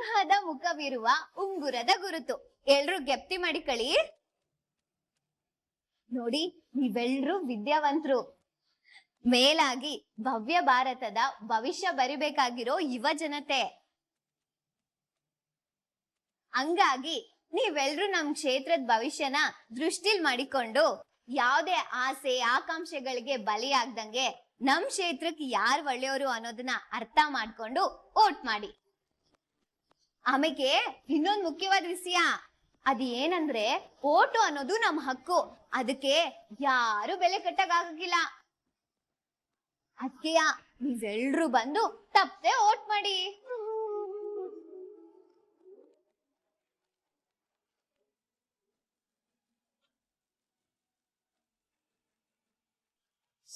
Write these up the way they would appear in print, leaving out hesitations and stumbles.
ಸಿಂಹದ ಮುಖವಿರುವ ಉಂಗುರದ ಗುರುತು. ಎಲ್ರು ಗೆಪ್ತಿ ಮಾಡಿ ಕಳಿ. ನೋಡಿ, ನೀವೆಲ್ರೂ ವಿದ್ಯಾವಂತರು. ಮೇಲಾಗಿ ಭವ್ಯ ಭಾರತದ ಭವಿಷ್ಯ ಬರಿಬೇಕಾಗಿರೋ ಯುವ ಜನತೆ. ಹಂಗಾಗಿ ನೀವೆಲ್ರೂ ನಮ್ ಕ್ಷೇತ್ರದ ಭವಿಷ್ಯನ ದೃಷ್ಟಿಲ್ ಮಾಡಿಕೊಂಡು ಯಾವ್ದೇ ಆಸೆ ಆಕಾಂಕ್ಷೆಗಳಿಗೆ ಬಲಿಯಾಗ್ದಂಗೆ ನಮ್ ಕ್ಷೇತ್ರಕ್ಕೆ ಯಾರು ಒಳ್ಳೆಯವರು ಅನ್ನೋದನ್ನ ಅರ್ಥ ಮಾಡ್ಕೊಂಡು ವೋಟ್ ಮಾಡಿ. ಆಮೇಲೆ ಇನ್ನೊಂದು ಮುಖ್ಯವಾದ ವಿಷಯ, ಅದ್ ಏನಂದ್ರೆ ಓಟು ಅನ್ನೋದು ನಮ್ ಹಕ್ಕು. ಅದಕ್ಕೆ ಯಾರು ಬೆಲೆ ಕಟ್ಟಕ್ಕಾಗಿಲ್ಲ. ಅದಕ್ಕೆ ನೀವೆಲ್ರೂ ಬಂದು ತಪ್ಪದೆ ವೋಟ್ ಮಾಡಿ.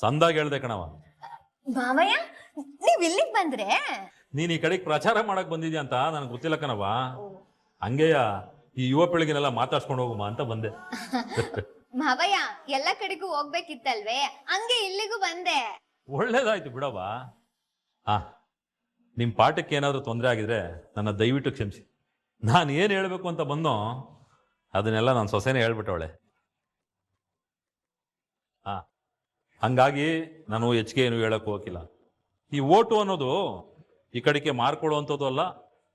ಸಂದಾಗ ಹೇಳ್ದೆ ಕಣವ. ಮಾವಯ್ಯ, ನೀವ್ ಇಲ್ಲಿಗೆ ಬಂದ್ರೆ? ನೀನ್ ಈ ಕಡೆಗೆ ಪ್ರಚಾರ ಮಾಡಕ್ ಬಂದಿದ್ಯಾ ಅಂತ ನನಗೆ ಗೊತ್ತಿಲ್ಲ ಕಣವ. ಹಂಗೆಯ ಈ ಯುವ ಪೀಳಿಗೆನೆಲ್ಲ ಮಾತಾಡ್ಸ್ಕೊಂಡು ಹೋಗುಮ ಅಂತ ಬಂದೆ. ಮಾವಯ್ಯ, ಎಲ್ಲ ಕಡೆಗೂ ಹೋಗ್ಬೇಕಿತ್ತಲ್ವೇ, ಹಂಗೆ ಇಲ್ಲಿಗೂ ಬಂದೆ. ಒಳ್ಳೇದಾಯ್ತು ಬಿಡವ. ನಿಮ್ ಪಾಠಕ್ಕೆ ಏನಾದ್ರು ತೊಂದರೆ ಆಗಿದ್ರೆ ನನ್ನ ದಯವಿಟ್ಟು ಕ್ಷಮಿಸಿ. ನಾನು ಏನ್ ಹೇಳ್ಬೇಕು ಅಂತ ಬಂದೋ ಅದನ್ನೆಲ್ಲ ನಾನು ಸೊಸೆನೇ ಹೇಳ್ಬಿಟ್ಟವಳೆ. ಹಂಗಾಗಿ ನಾನು ಹೆಚ್ಚಿಗೆ ಏನು ಹೇಳಕ್ ಹೋಗಿಲ್ಲ. ಈ ಓಟು ಅನ್ನೋದು ಈ ಕಡೆಗೆ ಮಾರ್ಕೊಳ್ಳುವಂಥದ್ದು ಅಲ್ಲ,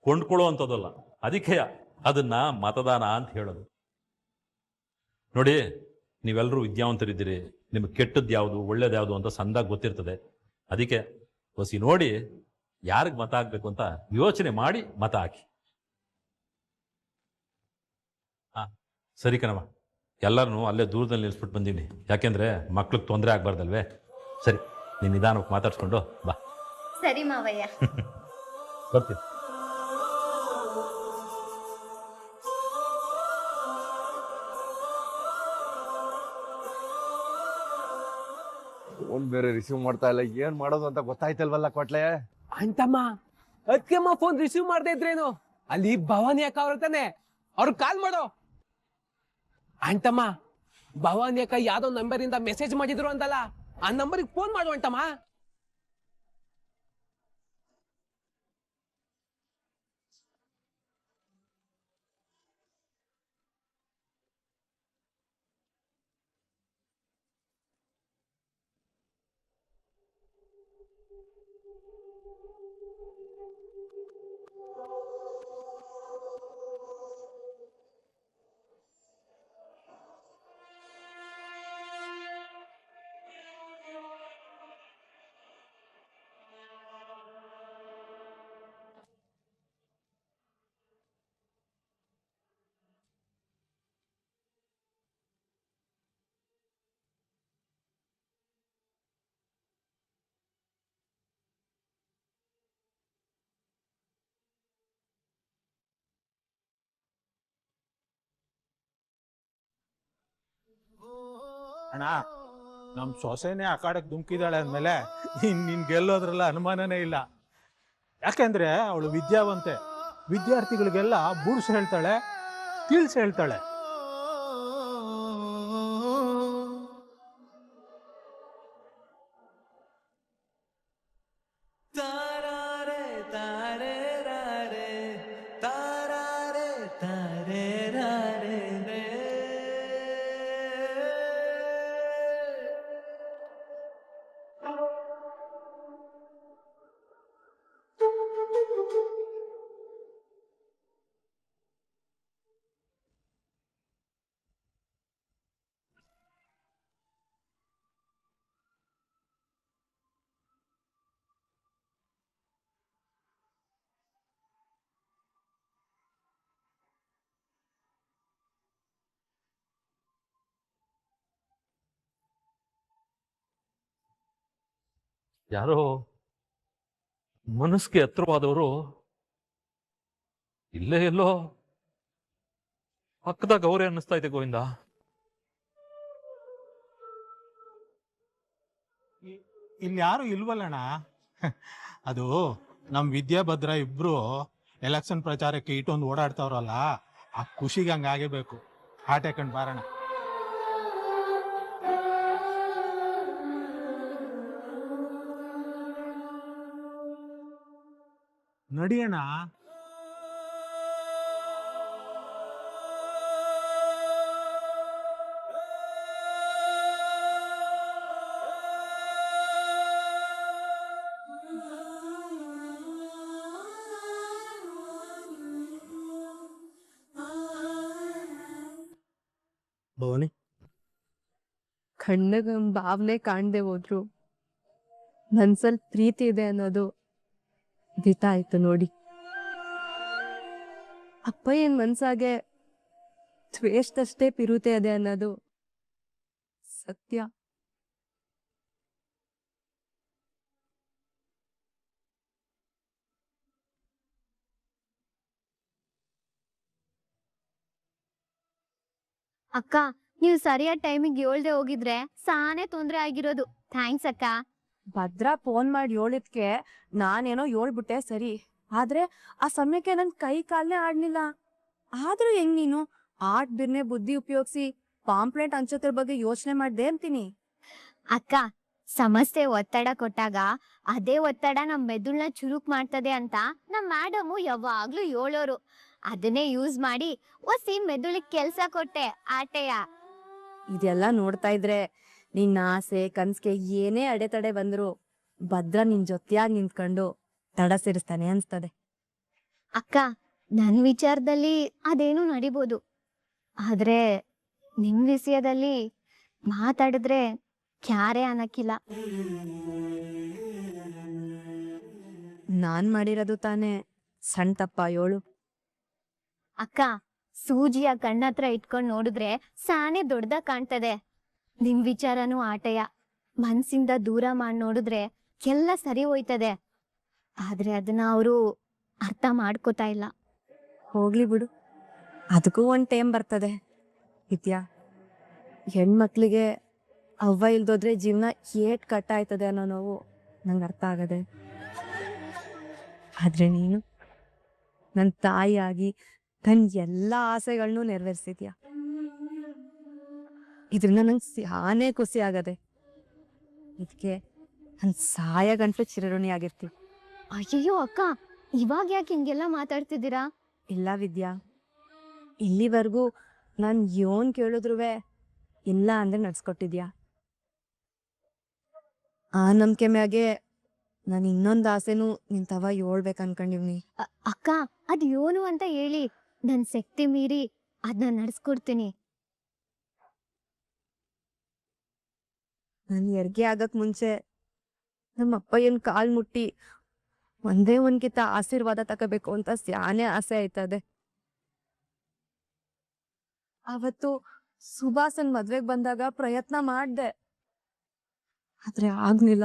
ಕೊಂಡ್ಕೊಳ್ಳುವಂಥದ್ದಲ್ಲ. ಅದಕ್ಕೆ ಅದನ್ನ ಮತದಾನ ಅಂತ ಹೇಳೋದು. ನೋಡಿ, ನೀವೆಲ್ಲರೂ ವಿದ್ಯಾವಂತರಿದ್ದೀರಿ, ನಿಮ್ಗೆ ಕೆಟ್ಟದ್ದು ಯಾವುದು ಒಳ್ಳೇದು ಯಾವುದು ಅಂತ ಸಂದಾಗ ಗೊತ್ತಿರ್ತದೆ. ಅದಕ್ಕೆ ಹೊಸಿ ನೋಡಿ ಯಾರಿಗೆ ಮತ ಹಾಕ್ಬೇಕು ಅಂತ ಯೋಚನೆ ಮಾಡಿ ಮತ ಹಾಕಿ. ಸರಿ ಕಣವ, ಎಲ್ಲರನ್ನೂ ಅಲ್ಲೇ ದೂರದಲ್ಲಿ ನಿಲ್ಲಿಸ್ಬಿಟ್ಟು ಬಂದೀನಿ. ಯಾಕೆಂದ್ರೆ ಮಕ್ಳಿಗೆ ತೊಂದರೆ ಆಗ್ಬಾರ್ದಲ್ವೇ. ಸರಿ, ನೀನು ನಿಧಾನಕ್ಕೆ ಮಾತಾಡ್ಸ್ಕೊಂಡು ಬಾ. ಸರಿ ಮಾವಯ್ಯ. ಬರ್ತೀನಿ. ಫೋನ್ ಬೇರೆ ರಿಸೀವ್ ಮಾಡ್ತಾ ಇಲ್ಲ, ಏನ್ ಮಾಡೋದು ಅಂತ ಗೊತ್ತಾಯ್ತಲ್ವಲ್ಲ ಕೊಟ್ಲೆ. ಅಂತಮ್ಮ ಅದಕ್ಕೆಮ್ಮ ಫೋನ್ ರಿಸೀವ್ ಮಾಡದೇ ಇದ್ರೇನು? ಅಲ್ಲಿ ಭವಾನಿ ಅಕ್ಕ ಅವ್ರ ತಾನೆ, ಅವ್ರಿಗೆ ಕಾಲ್ ಮಾಡೋ. ಅಂತಮ್ಮ, ಭವಾನಿ ಅಕ್ಕ ಯಾವ್ದೋ ನಂಬರ್ ಇಂದ ಮೆಸೇಜ್ ಮಾಡಿದ್ರು ಅಂತಲ್ಲ, ಆ ನಂಬರಿಗೆ ಫೋನ್ ಮಾಡು ಅಂತಮ್ಮ. ಅಣ್ಣ, ನಮ್ ಸೊಸೆನೆ ಆ ಕಾಡಕ್ ಧುಮುಕಿದಾಳೆ ಅಂದ್ಮೇಲೆ ನಿನ್ ಗೆಲ್ಲೋದ್ರಲ್ಲ ಅನುಮಾನನೇ ಇಲ್ಲ. ಯಾಕೆಂದ್ರೆ ಅವಳು ವಿದ್ಯಾವಂತೆ, ವಿದ್ಯಾರ್ಥಿಗಳಿಗೆಲ್ಲ ಬುಡ್ಸ್ ಹೇಳ್ತಾಳೆ, ತಿಳಿಸಿ ಹೇಳ್ತಾಳೆ. ಯಾರೋ ಮನಸ್ಸಿಗೆ ಹತ್ರವಾದವರು ಇಲ್ಲೇ ಎಲ್ಲೋ ಪಕ್ಕದಾಗ ಅವರೇ ಅನ್ನಿಸ್ತಾ ಇದೆ ಗೋವಿಂದ. ಇಲ್ಲಿ ಯಾರು ಇಲ್ವಲ್ಲಣ್ಣ. ಅದು ನಮ್ ವಿದ್ಯಾಭದ್ರ ಇಬ್ರು ಎಲೆಕ್ಷನ್ ಪ್ರಚಾರಕ್ಕೆ ಇಟ್ಟೊಂದು ಓಡಾಡ್ತಾವ್ರಲ್ಲ, ಆ ಖುಷಿಗೆ ಹಂಗಾಗಬೇಕು. ಹಾಟ್ ಹಾಕೊಂಡ್ ಬಾರಣ. ನಡಿಯಣ್ಣ. ಭವಾನಿ, ಕಣ್ಣಗ ಭಾವನೆ ಕಾಣ್ದೆ ಹೋದ್ರು ಮನ್ಸಲ್ ಪ್ರೀತಿ ಇದೆ ಅನ್ನೋದು ಗೊತ್ತಾಯ್ತು ನೋಡಿ. ಅಪ್ಪ ಏನ್ ಮನ್ಸಾಗೆ ದ್ವೇಷದಷ್ಟೇ ಪಿರುತೆ ಇದೆ ಅನ್ನೋದು ಸತ್ಯ. ಅಕ್ಕ, ನೀವು ಸರಿಯಾದ ಟೈಮಿಗೆ ಹೇಳ್ದೆ ಹೋಗಿದ್ರೆ ಸಾನೆ ತೊಂದ್ರೆ ಆಗಿರೋದು. ಥ್ಯಾಂಕ್ಸ್ ಅಕ್ಕ. ಭದ್ರಾ ಫೋನ್ ಮಾಡಿ ಹೇಳಿದ್ಕೆ ನಾನೇನೋ ಹೇಳ್ಬಿಟ್ಟೆ ಸರಿ, ಆದ್ರೆ ಆ ಸಮಯಕ್ಕೆ ನನ್ ಕೈ ಕಾಲೇ ಆಡ್ಲಿಲ್ಲ. ಆದ್ರೂ ಹೆಂಗ್ ನೀನು ಆಟ್ ಬಿರ್ನೆ ಬುದ್ಧಿ ಉಪಯೋಗಿಸಿ ಪಾಂಪ್ಲೆಟ್ ಹಂಚೋದ್ರ ಬಗ್ಗೆ ಯೋಚನೆ ಮಾಡ್ದೆ ಅಂತೀನಿ. ಅಕ್ಕ, ಸಮಸ್ಯೆ ಒತ್ತಡ ಕೊಟ್ಟಾಗ ಅದೇ ಒತ್ತಡ ನಮ್ ಮೆದುಳನ್ನ ಚುರುಕ್ ಮಾಡ್ತದೆ ಅಂತ ನಮ್ ಮೇಡಮು ಯಾವಾಗ್ಲೂ ಹೇಳೋರು. ಅದನ್ನೇ ಯೂಸ್ ಮಾಡಿ ಒಸಿ ಮೆದುಳಿಗೆ ಕೆಲ್ಸ ಕೊಟ್ಟೆ ಆಟೆಯ. ಇದೆಲ್ಲ ನೋಡ್ತಾ ಇದ್ರೆ ನಿನ್ನ ಆಸೆ ಕನ್ಸ್ಗೆ ಏನೇ ಅಡೆತಡೆ ಬಂದ್ರು ಭದ್ರ ನಿನ್ ಜೊತೆಯಾಗಿ ನಿಂತ್ಕೊಂಡು ತಡ ಸೇರಿಸ್ತಾನೆ ಅನ್ಸ್ತದೆ. ಅಕ್ಕ, ನನ್ ವಿಚಾರದಲ್ಲಿ ಅದೇನು ನಡಿಬೋದು, ಆದ್ರೆ ನಿಮ್ ವಿಷಯದಲ್ಲಿ ಮಾತಾಡಿದ್ರೆ ಕ್ಯಾರೆ ಅನ್ನಕ್ಕಿಲ್ಲ. ನಾನ್ ಮಾಡಿರೋದು ತಾನೇ ಸಣ್ಣ ತಪ್ಪ ಯೋಳು. ಅಕ್ಕ, ಸೂಜಿಯ ಕಣ್ಣತ್ರ ಇಟ್ಕೊಂಡ್ ನೋಡಿದ್ರೆ ಸಾನೆ ದೊಡ್ಡದಾಗ ಕಾಣ್ತದೆ. ನಿಮ್ ವಿಚಾರನೂ ಆಟೆಯ. ಮನ್ಸಿಂದ ದೂರ ಮಾಡಿ ನೋಡಿದ್ರೆ ಎಲ್ಲ ಸರಿ ಹೋಯ್ತದೆ, ಆದ್ರೆ ಅದನ್ನ ಅವರು ಅರ್ಥ ಮಾಡ್ಕೋತಾ ಇಲ್ಲ. ಹೋಗ್ಲಿ ಬಿಡು, ಅದಕ್ಕೂ ಒಂದ್ ಟೈಮ್ ಬರ್ತದೆ. ವಿದ್ಯಾ, ಹೆಣ್ಮಕ್ಳಿಗೆ ಅವ್ವ ಇಲ್ದೋದ್ರೆ ಜೀವನ ಏಟ್ ಕಟ್ಟ ಆಯ್ತದೆ ಅನ್ನೋ ನೋವು ನಂಗೆ ಅರ್ಥ ಆಗದೆ. ಆದ್ರೆ ನೀನು ನನ್ನ ತಾಯಿಯಾಗಿ ನನ್ ಎಲ್ಲಾ ಆಸೆಗಳನ್ನೂ ನೆರವೇರಿಸಿದ್ಯಾ. ಇದರಿಂದ ನಂಗೆ ಸ್ಯಾನೇ ಖುಷಿ ಆಗದೆ. ಇದಕ್ಕೆ ನನ್ ಸಾಯ ಗಂಟ್ಲು ಚಿರಋಣಿ ಆಗಿರ್ತೀವಿ. ಅಯ್ಯಯ್ಯೋ ಅಕ್ಕ, ಇವಾಗ ಯಾಕೆ ಹಿಂಗೆಲ್ಲ ಮಾತಾಡ್ತಿದ್ದೀರಾ? ಇಲ್ಲ ವಿದ್ಯಾ, ಇಲ್ಲಿವರೆಗೂ ನಾನು ಯೋನ್ ಕೇಳಿದ್ರು ಇಲ್ಲ ಅಂದ್ರೆ ನಡ್ಸ್ಕೊಟ್ಟಿದ್ಯಾ. ಆ ನಂಬಿಕೆ ಮ್ಯಾಗೆ ನಾನು ಇನ್ನೊಂದು ಆಸೆನೂ ನಿನ್ ತವ ಹೇಳ್ಬೇಕು ಅನ್ಕೊಂಡಿವ್ನಿ. ಅಕ್ಕ, ಅದ್ ಏನು ಅಂತ ಹೇಳಿ, ನನ್ ಶಕ್ತಿ ಮೀರಿ ಅದನ್ನ ನಡ್ಸ್ಕೊಡ್ತೀನಿ. ನಾನು ಹೆರಿಗೆ ಆಗಕ್ ಮುಂಚೆ ನಮ್ಮ ಅಪ್ಪಯ್ಯನ್ ಕಾಲ್ ಮುಟ್ಟಿ ಒಂದೇ ಒಂದ್ಕಿತ ಆಶೀರ್ವಾದ ತಗೋಬೇಕು ಅಂತ ಸ್ಯಾನೆ ಆಸೆ ಆಯ್ತದೆ. ಅವತ್ತು ಸುಭಾಸನ್ ಮದ್ವೆಗ್ ಬಂದಾಗ ಪ್ರಯತ್ನ ಮಾಡ್ದೆ, ಆದ್ರೆ ಆಗ್ಲಿಲ್ಲ.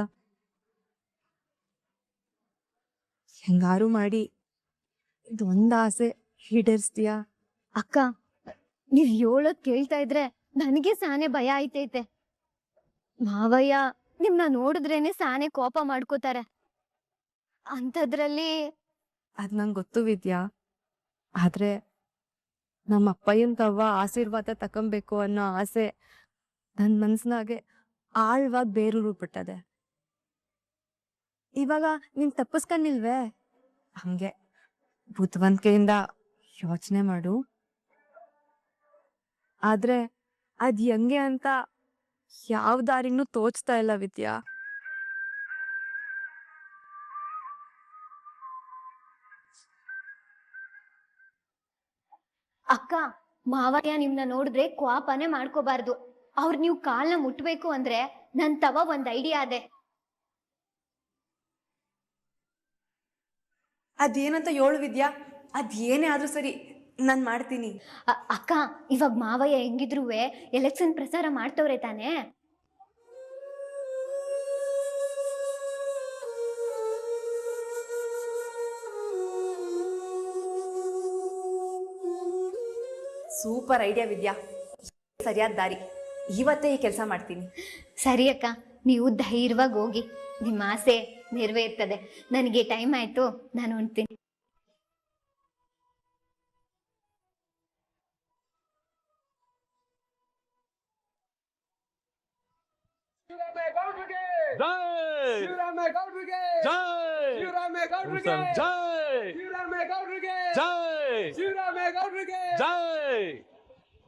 ಹೆಂಗಾರು ಮಾಡಿ ಇದೊಂದ್ ಆಸೆ ಈಡೇರಿಸ್ತೀಯಾ? ಅಕ್ಕ, ನೀವ್ ಹೇಳೋದ್ ಕೇಳ್ತಾ ಇದ್ರೆ ನನಗೆ ಸಾನೆ ಭಯ ಆಯ್ತೈತೆ. ಮಾವಯ್ಯ ನಿಮ್ನ ನೋಡಿದ್ರೇನೆ ಸಾನೆ ಕೋಪ ಮಾಡ್ಕೋತಾರೆ. ಅಂಥದ್ರಲ್ಲಿ ಅದ್ ನಂಗೆ ಗೊತ್ತು ವಿದ್ಯಾ, ಆದ್ರೆ ನಮ್ಮ ಅಪ್ಪಯ್ಯನ್ ತವ್ವ ಆಶೀರ್ವಾದ ತಕೊಂಬೇಕು ಅನ್ನೋ ಆಸೆ ನನ್ ಮನ್ಸ್ನಾಗೆ ಆಳ್ವಾಗಿ ಬೇರೂರು ಬಿಟ್ಟದೆ. ಇವಾಗ ನೀನ್ ತಪ್ಪಿಸ್ಕೊಂಡಿಲ್ವೇ? ಹಂಗೆ ಬುದ್ಧಿವಂತಿಕೆಯಿಂದ ಯೋಚನೆ ಮಾಡು. ಆದ್ರೆ ಅದ್ ಹೆಂಗೆ ಅಂತ ಯಾವ ದಾರಿನೂ ತೋಚ್ತಾ ಇಲ್ಲ ವಿದ್ಯಾ. ಅಕ್ಕ, ಮಾವಯ್ಯ ನಿಮ್ನ ನೋಡಿದ್ರೆ ಕೋಪನೇ ಮಾಡ್ಕೋಬಾರ್ದು. ಅವ್ರ ನೀವು ಕಾಲ್ನ ಮುಟ್ಬೇಕು ಅಂದ್ರೆ ನನ್ ತವ ಒಂದ್ ಐಡಿಯಾ ಅದೆ. ಅದೇನಂತ ಹೇಳು ವಿದ್ಯಾ, ಅದ್ ಏನೇ ಆದ್ರೂ ಸರಿ ನಾನ್ ಮಾಡ್ತೀನಿ. ಅಕ್ಕ, ಇವಾಗ ಮಾವಯ್ಯ ಹೆಂಗಿದ್ರು ಎಲೆಕ್ಷನ್ ಪ್ರಚಾರ ಮಾಡ್ತವ್ರೆ ತಾನೇ? ಸೂಪರ್ ಐಡಿಯಾ ವಿದ್ಯಾ, ಸರಿಯಾದ ದಾರಿ. ಇವತ್ತೇ ಈ ಕೆಲಸ ಮಾಡ್ತೀನಿ. ಸರಿ ಅಕ್ಕ, ನೀವು ಧೈರ್ಯವಾಗಿ ಹೋಗಿ, ನಿಮ್ಮ ಆಸೆ ನೆರವೇರ್ತದೆ. ನನಗೆ ಟೈಮ್ ಆಯ್ತು, ನಾನು ಹೊಂಡ್ತೀನಿ.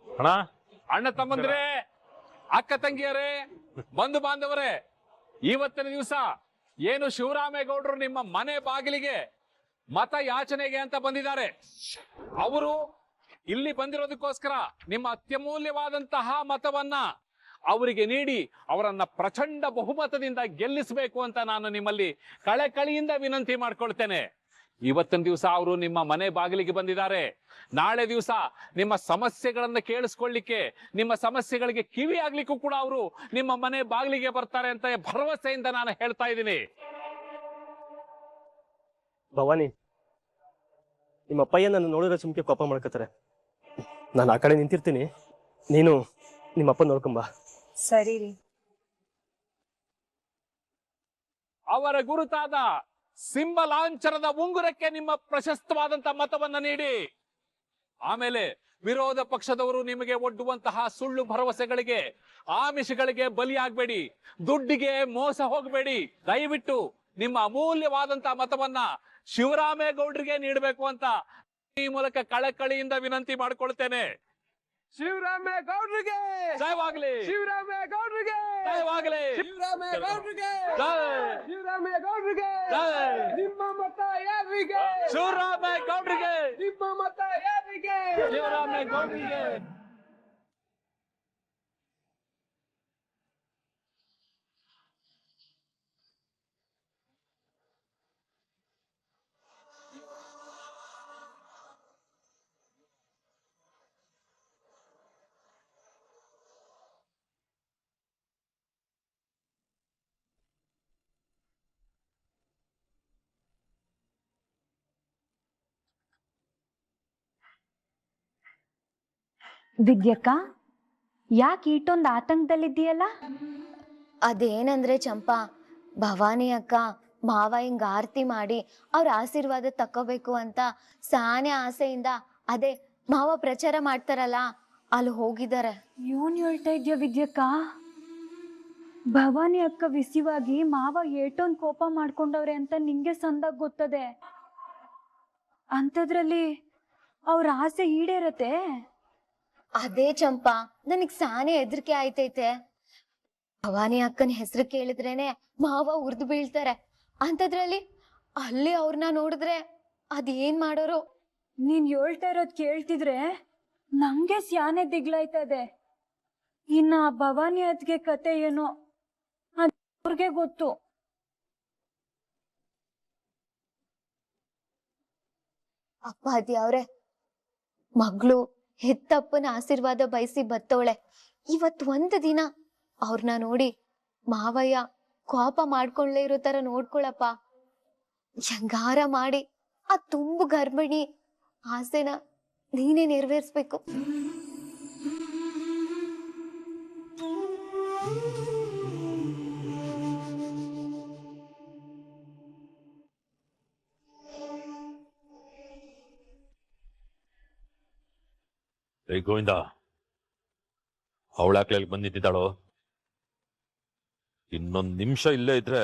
ಅಣ್ಣ, ಅಣ್ಣ ತಮ್ಮಂದ್ರೆ, ಅಕ್ಕ ತಂಗಿಯರೇ, ಬಂಧು ಬಾಂಧವರೇ, ಇವತ್ತಿನ ದಿವಸ ಏನು ಶಿವರಾಮೇಗೌಡರು ನಿಮ್ಮ ಮನೆ ಬಾಗಿಲಿಗೆ ಮತ ಯಾಚನೆಗೆ ಅಂತ ಬಂದಿದ್ದಾರೆ. ಅವರು ಇಲ್ಲಿ ಬಂದಿರೋದಕ್ಕೋಸ್ಕರ ನಿಮ್ಮ ಅತ್ಯಮೂಲ್ಯವಾದಂತಹ ಮತವನ್ನ ಅವರಿಗೆ ನೀಡಿ ಅವರನ್ನ ಪ್ರಚಂಡ ಬಹುಮತದಿಂದ ಗೆಲ್ಲಿಸಬೇಕು ಅಂತ ನಾನು ನಿಮ್ಮಲ್ಲಿ ಕಳೆಕಳಿಯಿಂದ ವಿನಂತಿ ಮಾಡ್ಕೊಳ್ತೇನೆ. ಇವತ್ತಿನ ದಿವಸ ಅವರು ನಿಮ್ಮ ಮನೆ ಬಾಗಿಲಿಗೆ ಬಂದಿದ್ದಾರೆ. ನಾಳೆ ದಿವಸ ನಿಮ್ಮ ಸಮಸ್ಯೆಗಳನ್ನ ಕೇಳಿಸ್ಕೊಳ್ಳಿಕ್ಕೆ, ನಿಮ್ಮ ಸಮಸ್ಯೆಗಳಿಗೆ ಕಿವಿ ಆಗ್ಲಿಕ್ಕೂ ಕೂಡ ಅವರು ನಿಮ್ಮ ಮನೆ ಬಾಗಿಲಿಗೆ ಬರ್ತಾರೆ ಅಂತ ಭರವಸೆಯಿಂದ ನಾನು ಹೇಳ್ತಾ ಇದ್ದೀನಿ. ಭವಾನಿ, ನಿಮ್ಮ ಅಪ್ಪಯ್ಯ ನನ್ನ ನೋಡಿದ್ರೆ ಸುಮ್ಕೆ ಕೋಪ ಮಾಡ್ಕೋತಾರೆ. ನಾನು ಆ ಕಡೆ ನಿಂತಿರ್ತೀನಿ, ನೀನು ನಿಮ್ಮ ಅಪ್ಪ ನೋಡ್ಕೊಂಬ. ಸರಿ ರೀ. ಅವರ ಗುರುತಾದ ಸಿಂಬಲಾಂಚರದ ಉಂಗುರಕ್ಕೆ ನಿಮ್ಮ ಪ್ರಶಸ್ತವಾದಂತ ಮತವನ್ನ ನೀಡಿ. ಆಮೇಲೆ ವಿರೋಧ ಪಕ್ಷದವರು ನಿಮಗೆ ಒಡ್ಡುವಂತಹ ಸುಳ್ಳು ಭರವಸೆಗಳಿಗೆ, ಆಮಿಷಗಳಿಗೆ ಬಲಿಯಾಗಬೇಡಿ, ದುಡ್ಡಿಗೆ ಮೋಸ ಹೋಗಬೇಡಿ. ದಯವಿಟ್ಟು ನಿಮ್ಮ ಅಮೂಲ್ಯವಾದಂತಹ ಮತವನ್ನ ಶಿವರಾಮೇಗೌಡರಿಗೆ ನೀಡಬೇಕು ಅಂತ ಈ ಮೂಲಕ ಕಳಕಳಿಯಿಂದ ವಿನಂತಿ ಮಾಡಿಕೊಳ್ತೇನೆ. ಶಿವರಾಮೇಗೌಡ್ರಿಗೆ ಜಯವಾಗಲಿ, ಶಿವರಾಮೇಗೌಡ್ರಿಗೆ ಜಯವಾಗಲಿ, ಶಿವರಾಮೇಗೌಡ್ರಿಗೆ ಜಯ, ಶಿವರಾಮೇಗೌಡ್ರಿಗೆ ಜಯ, ನಿಮ್ಮ ಮತ ಯಾರಿಗೆ? ಶಿವರಾಮೇಗೌಡರಿಗೆ, ನಿಮ್ಮ ಮತ ಯಾರಿಗೆ? ಶಿವರಾಮೇಗೌಡರಿಗೆ. ವಿದ್ಯಕ್ಕ, ಯಾಕೆ ಇಷ್ಟೊಂದು ಆತಂಕದಲ್ಲಿದ್ದೀಯಲ್ಲ? ಅದೇನಂದ್ರೆ ಚಂಪಾ, ಭವಾನಿ ಅಕ್ಕ ಮಾವ ಹಿಂಗ ಆರತಿ ಮಾಡಿ ಅವ್ರ ಆಶೀರ್ವಾದ ತಕ್ಕೋಬೇಕು ಅಂತ ಸಾನೆ ಆಸೆಯಿಂದ ಅದೇ ಮಾವ ಪ್ರಚಾರ ಮಾಡ್ತಾರಲ್ಲ ಅಲ್ಲಿ ಹೋಗಿದ್ದಾರೆ. ಏನ್ ಹೇಳ್ತಾ ಇದ್ಯಾ ವಿದ್ಯಕ್ಕ? ಭವಾನಿ ಅಕ್ಕ ವಿಸಿವಾಗಿ ಮಾವ ಏಟೊಂದು ಕೋಪ ಮಾಡ್ಕೊಂಡವ್ರೆ ಅಂತ ನಿಂಗೆ ಸಂದಾಗ ಗೊತ್ತದೆ. ಅಂಥದ್ರಲ್ಲಿ ಅವ್ರ ಆಸೆ ಈಡೇರತ್ತೆ? ಅದೇ ಚಂಪಾ, ನನಗ್ ಸಾನೆ ಹೆದರಿಕೆ ಆಯ್ತೈತೆ. ಭವಾನಿ ಅಕ್ಕನ ಹೆಸರು ಕೇಳಿದ್ರೇನೆ ಮಾವ ಉರ್ದು ಬೀಳ್ತಾರೆ. ಅಂಥದ್ರಲ್ಲಿ ಅಲ್ಲಿ ಅವ್ರನ್ನ ನೋಡಿದ್ರೆ ಅದೇನ್ ಮಾಡೋರು? ನೀನ್ ಹೇಳ್ತಾ ಇರೋದ್ ಕೇಳ್ತಿದ್ರೆ ನಂಗೆ ಸ್ಯಾನೆ ದಿಗ್ಲಾಯ್ತದೆ. ಇನ್ನ ಆ ಭವಾನಿ ಅದ್ಗೆ ಕತೆ ಏನೋ ಅವ್ರಿಗೆ ಗೊತ್ತು. ಅಪ್ಪ ಅದ್ಯಾವ್ರೆ, ಮಗಳು ಹೆತ್ತಪ್ಪನ ಆಶೀರ್ವಾದ ಬಯಸಿ ಬತ್ತವಳೆ. ಇವತ್ ಒಂದ್ ದಿನ ಅವ್ರನ್ನ ನೋಡಿ ಮಾವಯ್ಯ ಕೋಪ ಮಾಡ್ಕೊಳ್ಳೇ ಇರೋ ತರ ನೋಡ್ಕೊಳಪ್ಪ. ಶಂಗಾರ ಮಾಡಿ ಆ ತುಂಬು ಗರ್ಭಿಣಿ ಆಸೆನ ನೀನೇ ನೆರವೇರಿಸ್ಬೇಕು. ಗೋವಿಂದ, ಅವಳಾಕ್ಲಲ್ಲಿ ಬಂದಿದ್ದಾಳೋ? ಇನ್ನೊಂದು ನಿಮಿಷ ಇಲ್ಲೇ ಇದ್ರೆ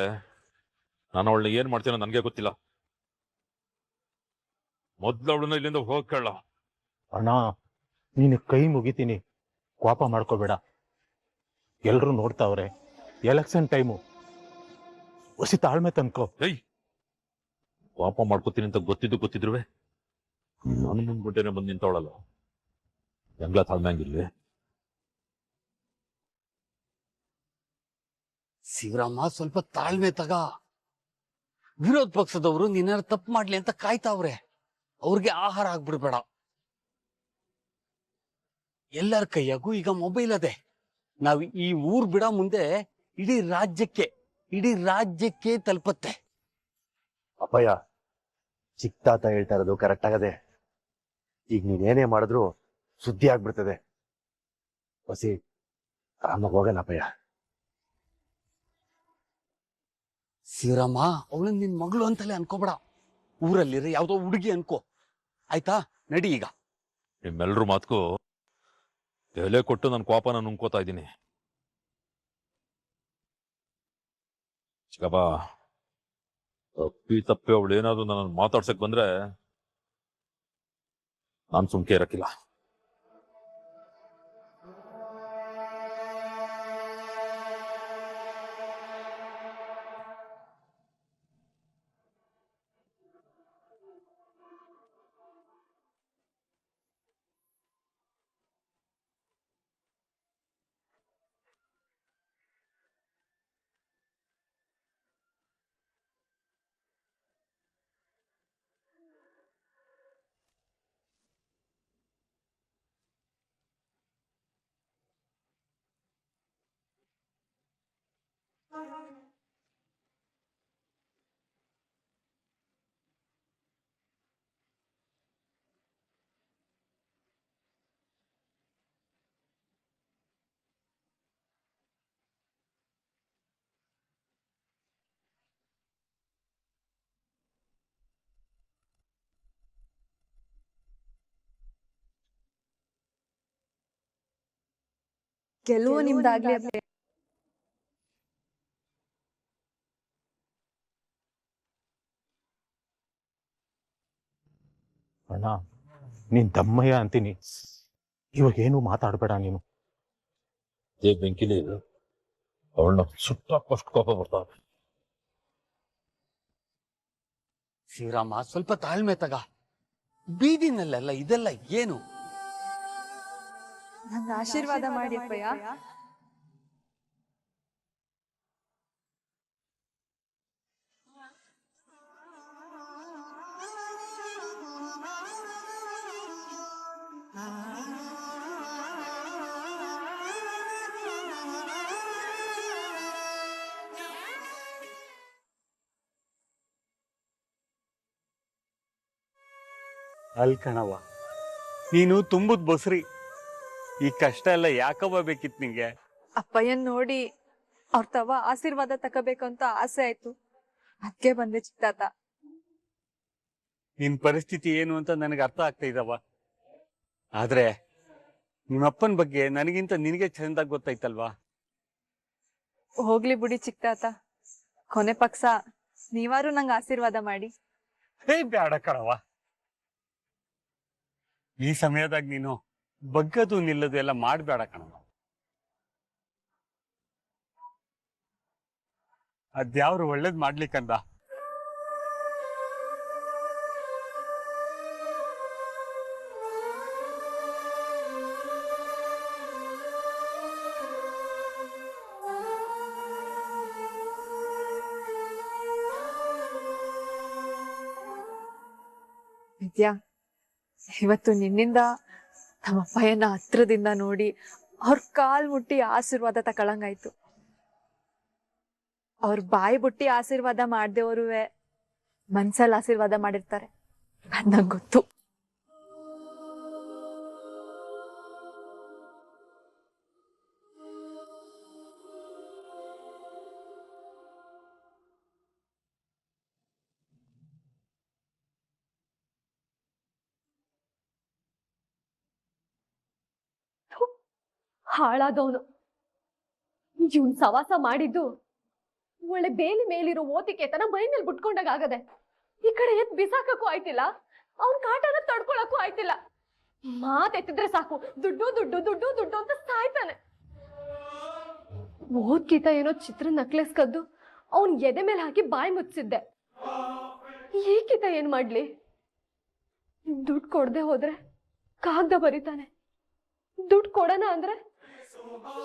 ನಾನು ಅವಳನ್ನ ಏನ್ ಮಾಡ್ತೀನೋ ನನಗೆ ಗೊತ್ತಿಲ್ಲ. ಮೊದ್ಲು ಅವಳನ್ನ ಇಲ್ಲಿಂದ ಹೋಗ್ಕೊಳ್ಳ. ಅಣ್ಣ, ನೀನು ಕೈ ಮುಗಿತೀನಿ, ಕೋಪ ಮಾಡ್ಕೋಬೇಡ. ಎಲ್ರು ನೋಡ್ತಾವ್ರೆ, ಎಲೆಕ್ಷನ್ ಟೈಮು, ಹೊಸಿ ತಾಳ್ಮೆ ತನ್ಕೋ. ಕೋಪ ಮಾಡ್ಕೋತೀನಿ ಅಂತ ಗೊತ್ತಿದ್ರುವೆ ನಾನು ಮುಂದ್ಬಿಟ್ಟೇನೆ ಬಂದು ನಿಂತವಳಲ್ಲ. ಹೆಂಗ್ಲ ತಾಳ್ಮೆ ಹಂಗಿಲ್ವೇ? ಶಿವರಾಮ, ಸ್ವಲ್ಪ ತಾಳ್ಮೆ ತಗ. ವಿರೋಧ ಪಕ್ಷದವರು ನೀನಾರು ತಪ್ಪು ಮಾಡ್ಲಿ ಅಂತ ಕಾಯ್ತಾವ್ರೆ. ಅವ್ರಿಗೆ ಆಹಾರ ಆಗ್ಬಿಡ್ಬೇಡ. ಎಲ್ಲರ ಕೈಯಾಗೂ ಈಗ ಮೊಬೈಲ್ ಅದೇ. ನಾವು ಈ ಊರ್ ಬಿಡ ಮುಂದೆ ಇಡೀ ರಾಜ್ಯಕ್ಕೆ ತಲುಪತ್ತೆ. ಅಪ್ಪಯ್ಯ, ಚಿಕ್ಕ ತಾತ ಹೇಳ್ತಾ ಇರೋದು ಕರೆಕ್ಟ್ ಆಗದೆ. ಈಗ ನೀನೇನೇ ಮಾಡಿದ್ರು ಸುದ್ದಿ ಆಗ್ಬಿಡ್ತದೆ. ಹೊಸಿ ಆರಾಮಾಗಿ ಹೋಗೋಣ ಅಪ್ಪಯ್ಯ. ಶಿವರಾಮ, ಅವಳು ನಿನ್ ಮಗಳು ಅಂತಲೇ ಅನ್ಕೋಬೇಡ. ಊರಲ್ಲಿರೋ ಯಾವ್ದೋ ಹುಡುಗಿ ಅನ್ಕೋ, ಆಯ್ತಾ? ನಡಿ ಈಗ. ನಿಮ್ಮೆಲ್ರೂ ಮಾತ್ಕು ಬೆಲೆ ಕೊಟ್ಟು ನನ್ನ ಕೋಪನ ನುಂಗ್ಕೋತಾ ಇದ್ದೀನಿ. ಚಿಕ್ಕಪ್ಪ, ತಪ್ಪಿ ಅವಳು ಏನಾದ್ರು ನನ್ನ ಮಾತಾಡ್ಸಕ್ ಬಂದ್ರೆ ನಾನು ಸುಮ್ಕೆ ಇರಕ್ಕಿಲ್ಲ. ಗೆಲುವು ನಿಮ್ದಾಗ್ಲಿ ಅಣ್ಣ ನೀನ್ ದಮ್ಮಯ್ಯ ಅಂತೀನಿ, ಇವಾಗ ಏನು ಮಾತಾಡ್ಬೇಡ ನೀನು. ಏ ಬೆಂಕಿಲಿ ಇದು ಅವಳನ್ನ ಸುಟ್ಟಾಕಷ್ಟು ಕೋಪ ಬರ್ತಾವೆ. ಶಿವರಾಮ ಸ್ವಲ್ಪ ತಾಳ್ಮೆ ತಗ. ಬೀದಿನಲ್ಲೆಲ್ಲ ಇದೆಲ್ಲ ಏನು? ನಂಗೆ ಆಶೀರ್ವಾದ ಮಾಡಿ ಅಪ್ಪಯ್ಯ. ಅಲ್ ಕಣವ್ವ, ನೀನು ತುಂಬುದ್ ಬಸ್ರಿ. ಈ ಕಷ್ಟ ಎಲ್ಲ ಯಾಕವ್ವ ಬೇಕಿತ್ತು ನಿಂಗೆ? ಅಪ್ಪಯ್ಯನ್ ನೋಡಿ ಅವ್ರ ತವ ಆಶೀರ್ವಾದ ತಗೋಬೇಕಂತ ಆಸೆ ಆಯ್ತು, ಅದಕ್ಕೆ ಬಂದೆ ಚಿಕ್ತಾತ. ನಿನ್ ಪರಿಸ್ಥಿತಿ ಏನು ಅಂತ ನನಗೆ ಅರ್ಥ ಆಗ್ತಾ ಇದ್ದವ್ವ. ಆದ್ರೆ ನಿಮ್ಮಪ್ಪನ ಬಗ್ಗೆ ನನಗಿಂತ ನಿನಗೆ ಚಂದಾಗಿ ಗೊತ್ತಾಯ್ತಲ್ವಾ? ಹೋಗ್ಲಿ ಬಿಡಿ ಚಿಕ್ತಾತ, ಕೊನೆ ಪಕ್ಷ ನೀವಾರು ನಂಗೆ ಆಶೀರ್ವಾದ ಮಾಡಿ. ಬ್ಯಾಡ ಕಣವ್ವ. ಈ ಸಮಯದಾಗ ನೀನು ಬಗ್ಗದು ನಿಲ್ಲದು ಎಲ್ಲ ಮಾಡ್ಬೇಡ ಕಣವ್ವ. ಅದ್ಯಾವ್ರು ಒಳ್ಳೇದ್ ಮಾಡ್ಲಿಕ್ಕಂದ. ವಿದ್ಯಾ, ಇವತ್ತು ನಿನ್ನಿಂದ ನಮ್ಮ ಅಪ್ಪಯ್ಯನ ಹತ್ರದಿಂದ ನೋಡಿ ಅವ್ರ ಕಾಲ್ ಮುಟ್ಟಿ ಆಶೀರ್ವಾದ ತಕೊಳಂಗಾಯ್ತು. ಅವ್ರ ಬಾಯಿ ಬುಟ್ಟಿ ಆಶೀರ್ವಾದ ಮಾಡ್ದೇವ್ರುವೆ ಮನ್ಸಲ್ಲಿ ಆಶೀರ್ವಾದ ಮಾಡಿರ್ತಾರೆ, ಅದ್ ನಂಗೆ ಗೊತ್ತು. ಹಾಳಾದವನು ಇವನ್ ಸವಾಸ ಮಾಡಿದ್ದು ಒಳ್ಳೆ ಬೇಲಿ ಮೇಲಿರೋ ಓತಿಕೆತನ ಮೈ ಮೇಲೆ ಬಿಟ್ಕೊಂಡಾಗ ಆಗದೆ. ಈ ಕಡೆ ಎತ್ ಬಿಸಾಕಕ್ಕೂ ಆಯ್ತಿಲ್ಲ, ಅವನ್ ಕಾಟನ ತಡ್ಕೊಳಕ್ಕೂ ಆಯ್ತಿಲ್ಲ. ಮಾತೆತ್ತಿದ್ರೆ ಸಾಕು ದುಡ್ಡು ದುಡ್ಡು ದುಡ್ಡು ದುಡ್ಡು ಅಂತ ಸಾಯ್ತಾನೆ. ಓದ್ಕಿತ ಏನೋ ಚಿತ್ರ ನಕ್ಲೆಸ್ ಕದ್ದು ಅವನ್ ಎದೆ ಮೇಲೆ ಹಾಕಿ ಬಾಯಿ ಮುಚ್ಚಿದ್ದೆ. ಈಕಿತ ಏನ್ ಮಾಡ್ಲಿ? ದುಡ್ಡು ಕೊಡದೆ ಹೋದ್ರೆ ಕಾಗ್ದ ಬರೀತಾನೆ, ದುಡ್ಡು ಕೊಡೋಣ ಅಂದ್ರೆ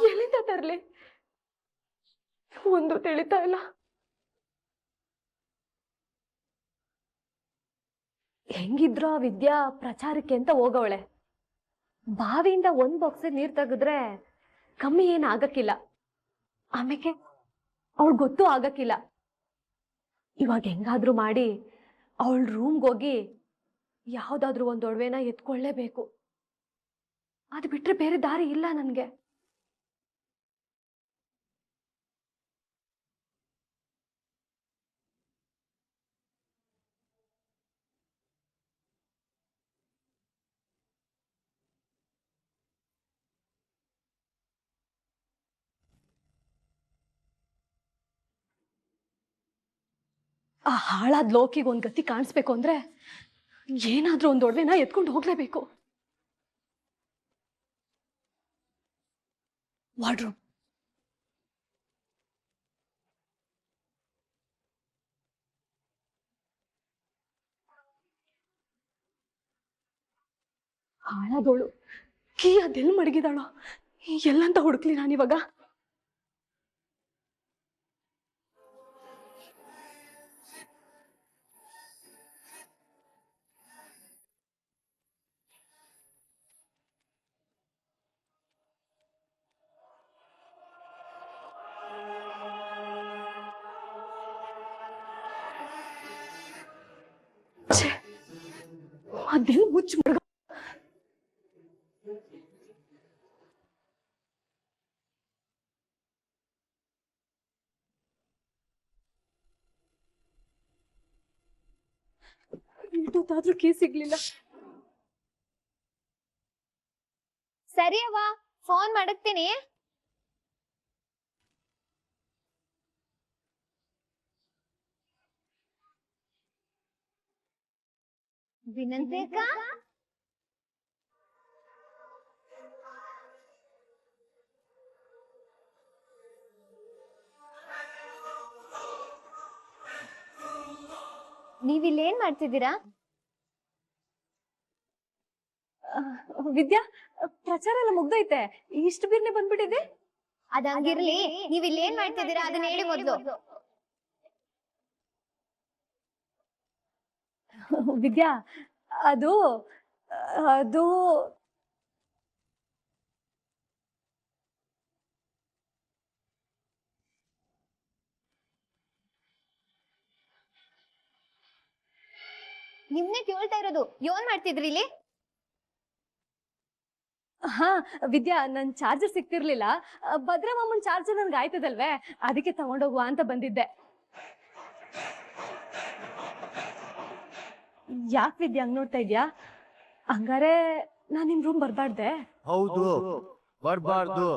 ಎಲ್ಲಿಂದ ತರ್ಲಿ? ಒಂದು ತಿಳಿತಾ ಇಲ್ಲ. ಹೆಂಗಿದ್ರು ಆ ವಿದ್ಯಾ ಪ್ರಚಾರಕ್ಕೆ ಅಂತ ಹೋಗವಳೆ. ಬಾವಿಯಿಂದ ಒಂದ್ ಬಾಕ್ಸ್ ನೀರ್ ತೆಗೆದ್ರೆ ಕಮ್ಮಿ ಏನ್ ಆಗಕ್ಕಿಲ್ಲ, ಆಮೇಲೆ ಅವಳು ಗೊತ್ತೂ ಆಗಕ್ಕಿಲ್ಲ. ಇವಾಗ ಹೆಂಗಾದ್ರೂ ಮಾಡಿ ಅವಳ ರೂಮ್ಗೆ ಹೋಗಿ ಯಾವ್ದಾದ್ರು ಒಂದ್ ಒಡವೆನ ಎತ್ಕೊಳ್ಳೇಬೇಕು. ಅದು ಬಿಟ್ರೆ ಬೇರೆ ದಾರಿ ಇಲ್ಲ ನನ್ಗೆ. ಆ ಹಾಳಾದ ಲೋಕಿಗೆ ಒಂದ್ ಗತಿ ಕಾಣಿಸ್ಬೇಕು ಅಂದ್ರೆ ಏನಾದ್ರೂ ಒಂದ್ ಒಡವೆನ ಎತ್ಕೊಂಡು ಹೋಗ್ಲೇಬೇಕು. ವಾರ್ಡ್ರೂಮ್. ಹಾಳಾದೋಳು ಕೀ ಅದೆಲ್ಲಿ ಮಡಗಿದಾಳೋ, ಎಲ್ಲಂತ ಹುಡುಕ್ಲಿ ನಾನಿವಾಗ? ಅದೇನು ಮುಚ್ಚ ಇಷ್ಟೊತ್ತಾದ್ರೂ ಕೀ ಸಿಗ್ಲಿಲ್ಲ. ಸರಿ ಅವ್ವ, ಫೋನ್ ಮಾಡಕ್ತೀನಿ. ವಿನಂತಿ ಅಕ್ಕ, ನೀವಿಲ್ಲೇನ್ ಮಾಡ್ತಿದ್ದೀರಾ? ವಿದ್ಯಾ, ಪ್ರಚಾರ ಎಲ್ಲ ಮುಗ್ದೈತೆ, ಇಷ್ಟು ಬೇಗನೆ ಬಂದ್ಬಿಟ್ಟಿದೆ. ಅದಂಗಿರ್ಲಿ, ನೀವಿಲ್ಲೇನ್ ಮಾಡ್ತಿದ್ದೀರಾ ಅದನ್ನ ಹೇಳಿ ಮೊದ್ಲು. ವಿದ್ಯಾ, ಅದು ಅದು ನಿಮ್ನೆ ಕೇಳ್ತಾ ಇರೋದು, ಏನ್ ಮಾಡ್ತಿದ್ರಿ ಇಲ್ಲಿ? ಹಾ ವಿದ್ಯಾ, ನನ್ ಚಾರ್ಜರ್ ಸಿಕ್ತಿರ್ಲಿಲ್ಲ. ಭದ್ರಮ್ಮನ್ ಚಾರ್ಜರ್ ನನ್ಗೆ ಆಯ್ತದಲ್ವೇ, ಅದಕ್ಕೆ ತಗೊಂಡೋಗುವ ಅಂತ ಬಂದಿದ್ದೆ. ಯಾಕೆ ವಿದ್ಯಾ ಹಂಗ್ ನೋಡ್ತಾ ಇದ್ಯಾ? ಹಂಗಾರೆ ನಾನ್ ನಿಮ್ ರೂಮ್ ಬರ್ಬಾರ್ದೆ? ಹೌದು, ಬರ್ಬಾರ್ದು.